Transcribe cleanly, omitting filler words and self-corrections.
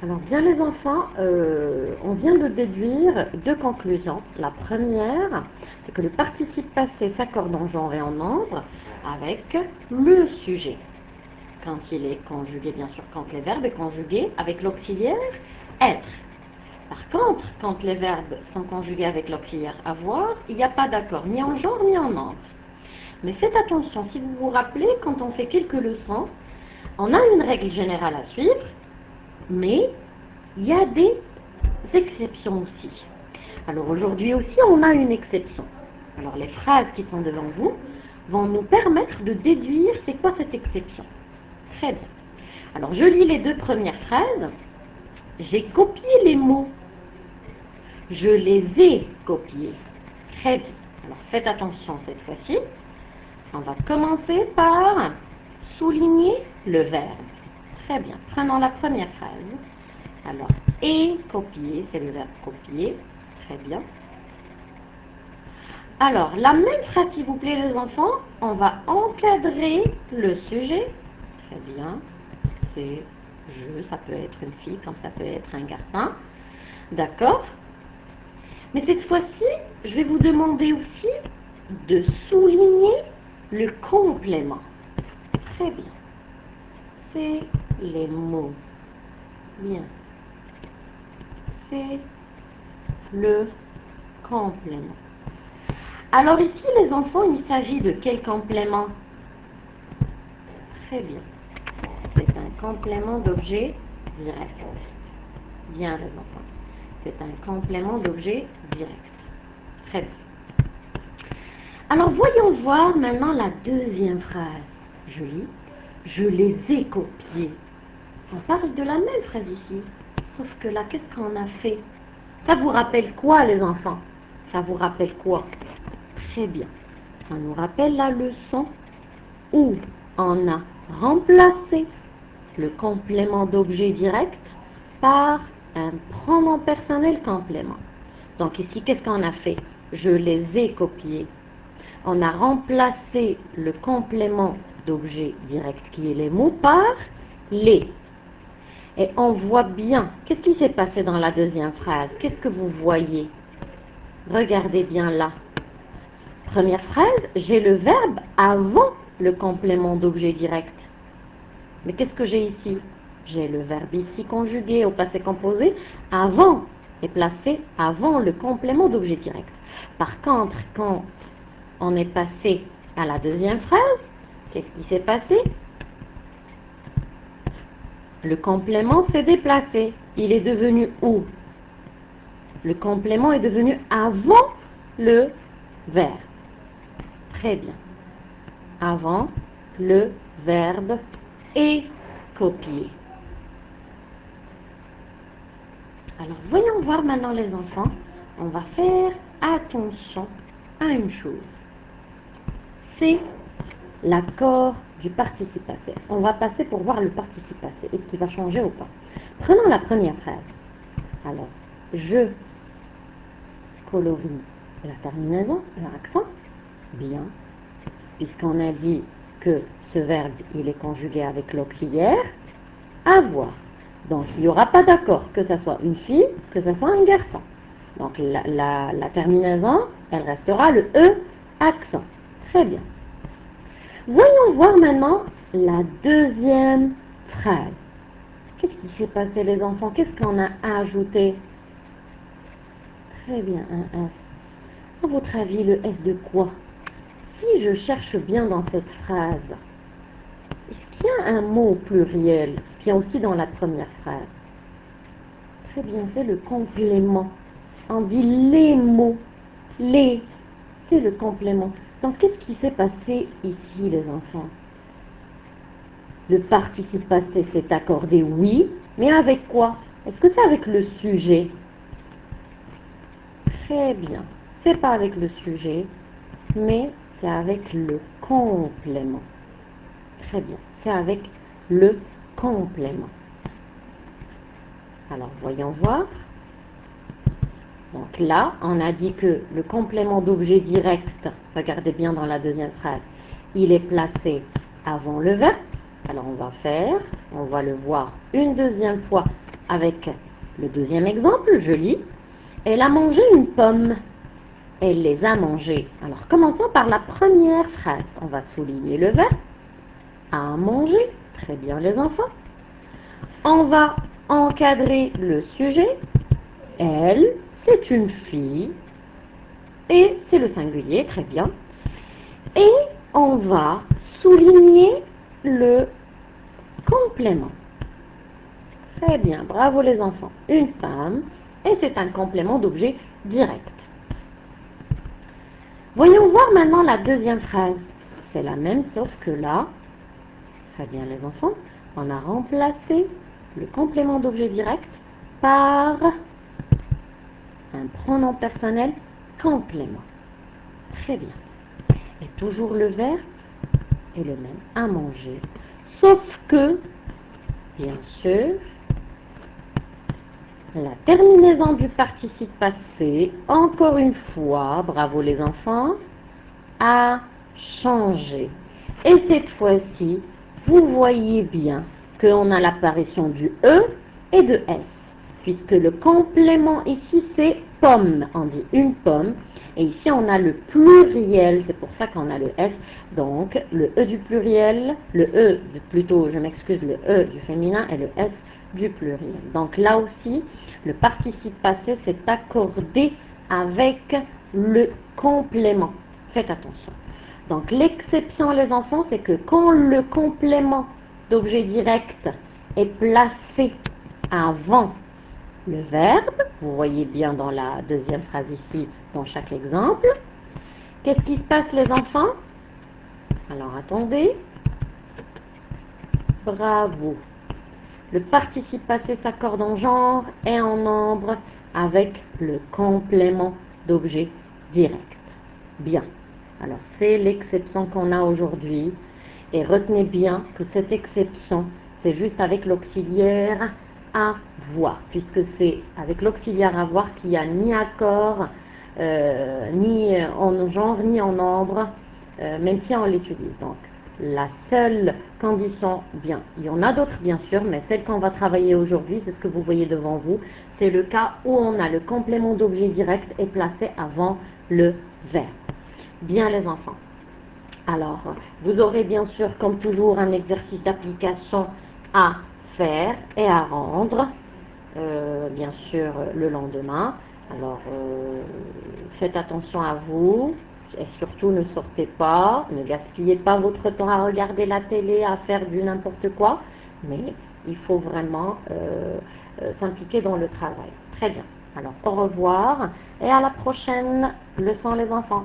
Alors bien les enfants, on vient de déduire deux conclusions. La première, c'est que le participe passé s'accorde en genre et en nombre avec le sujet. Quand il est conjugué, bien sûr, quand le verbe est conjugué avec l'auxiliaire être. Par contre, quand les verbes sont conjugués avec l'auxiliaire avoir, il n'y a pas d'accord, ni en genre ni en nombre. Mais faites attention, si vous vous rappelez, quand on fait quelques leçons, on a une règle générale à suivre, mais il y a des exceptions aussi. Alors aujourd'hui aussi, on a une exception. Alors les phrases qui sont devant vous vont nous permettre de déduire c'est quoi cette exception. Très bien. Alors je lis les deux premières phrases. J'ai copié les mots. Je les ai copiés. Très bien. Alors faites attention cette fois-ci. On va commencer par souligner le verbe. Très bien. Prenons la première phrase. Alors, et copier, c'est le verbe copier. Très bien. Alors, la même phrase, s'il vous plaît, les enfants. On va encadrer le sujet. Très bien. C'est je, ça peut être une fille, comme ça peut être un garçon. D'accord? Mais cette fois-ci, je vais vous demander aussi de souligner le complément. Très bien. C'est les mots. Bien. C'est le complément. Alors ici, les enfants, il s'agit de quel complément? Très bien. C'est un complément d'objet direct. Bien, les enfants. C'est un complément d'objet direct. Très bien. Alors, voyons voir maintenant la deuxième phrase. Je lis. Je les ai copiés. On parle de la même phrase ici. Sauf que là, qu'est-ce qu'on a fait? Ça vous rappelle quoi, les enfants? Ça vous rappelle quoi? Très bien. Ça nous rappelle la leçon où on a remplacé le complément d'objet direct par un pronom personnel complément. Donc ici, qu'est-ce qu'on a fait? Je les ai copiés. On a remplacé le complément d'objet direct qui est les mots par les. Et on voit bien, qu'est-ce qui s'est passé dans la deuxième phrase? Qu'est-ce que vous voyez? Regardez bien là. Première phrase, j'ai le verbe avant le complément d'objet direct. Mais qu'est-ce que j'ai ici? J'ai le verbe ici conjugué au passé composé avant et placé avant le complément d'objet direct. Par contre, quand on est passé à la deuxième phrase, qu'est-ce qui s'est passé? Le complément s'est déplacé. Il est devenu où? Le complément est devenu avant le verbe. Très bien. Avant le verbe et copier. Alors, voyons voir maintenant les enfants. On va faire attention à une chose. C'est l'accord du participe passé. On va passer pour voir le participe passé. Est-ce qu'il va changer ou pas? Prenons la première phrase. Alors, je colorie la terminaison, l'accent. Bien. Puisqu'on a dit que ce verbe, il est conjugué avec l'auxiliaire avoir. Donc, il n'y aura pas d'accord que ce soit une fille, que ce soit un garçon. Donc, la terminaison, elle restera le E accent. Très bien. Voyons voir maintenant la deuxième phrase. Qu'est-ce qui s'est passé, les enfants? Qu'est-ce qu'on a ajouté? Très bien, un S. À votre avis, le S de quoi? Si je cherche bien dans cette phrase, est-ce qu'il y a un mot au pluriel qui est aussi dans la première phrase? Très bien, c'est le complément. On dit les mots. Les, c'est le complément. Donc, qu'est-ce qui s'est passé ici, les enfants? Le participe passé s'est accordé, oui, mais avec quoi? Est-ce que c'est avec le sujet? Très bien. C'est pas avec le sujet, mais c'est avec le complément. Très bien. C'est avec le complément. Alors, voyons voir. Donc là, on a dit que le complément d'objet direct, regardez bien dans la deuxième phrase, il est placé avant le verbe. Alors, on va le voir une deuxième fois avec le deuxième exemple, je lis. Elle a mangé une pomme. Elle les a mangées. Alors, commençons par la première phrase. On va souligner le verbe. A mangé. Très bien, les enfants. On va encadrer le sujet. Elle, c'est une fille. Et c'est le singulier, très bien. Et on va souligner le complément. Très bien, bravo les enfants. Une femme, et c'est un complément d'objet direct. Voyons voir maintenant la deuxième phrase. C'est la même, sauf que là, très bien les enfants, on a remplacé le complément d'objet direct par un pronom personnel complément. Très bien. Et toujours le verbe est le même, à manger. Sauf que, bien sûr, la terminaison du participe passé, encore une fois, bravo les enfants, a changé. Et cette fois-ci, vous voyez bien qu'on a l'apparition du E et de S, puisque le complément ici c'est pomme, on dit une pomme, et ici on a le pluriel, c'est pour ça qu'on a le S, donc le E du pluriel, le E, plutôt je m'excuse, le E du féminin et le S du pluriel. Donc là aussi, le participe passé s'est accordé avec le complément. Faites attention. Donc l'exception les enfants, c'est que quand le complément d'objet direct est placé avant le verbe, vous voyez bien dans la deuxième phrase ici, dans chaque exemple, qu'est-ce qui se passe les enfants? Alors attendez. Bravo. Le participe passé s'accorde en genre et en nombre avec le complément d'objet direct. Bien. Alors, c'est l'exception qu'on a aujourd'hui. Et retenez bien que cette exception, c'est juste avec l'auxiliaire avoir, puisque c'est avec l'auxiliaire avoir qu'il n'y a ni accord, ni en genre, ni en nombre, même si on l'utilise. Donc, la seule condition, bien, il y en a d'autres bien sûr, mais celle qu'on va travailler aujourd'hui, c'est ce que vous voyez devant vous, c'est le cas où on a le complément d'objet direct est placé avant le verbe. Bien les enfants. Alors, vous aurez bien sûr, comme toujours, un exercice d'application à faire et à rendre, bien sûr, le lendemain. Alors, faites attention à vous. Et surtout, ne sortez pas, ne gaspillez pas votre temps à regarder la télé, à faire du n'importe quoi, mais il faut vraiment s'impliquer dans le travail. Très bien. Alors, au revoir et à la prochaine leçon les enfants.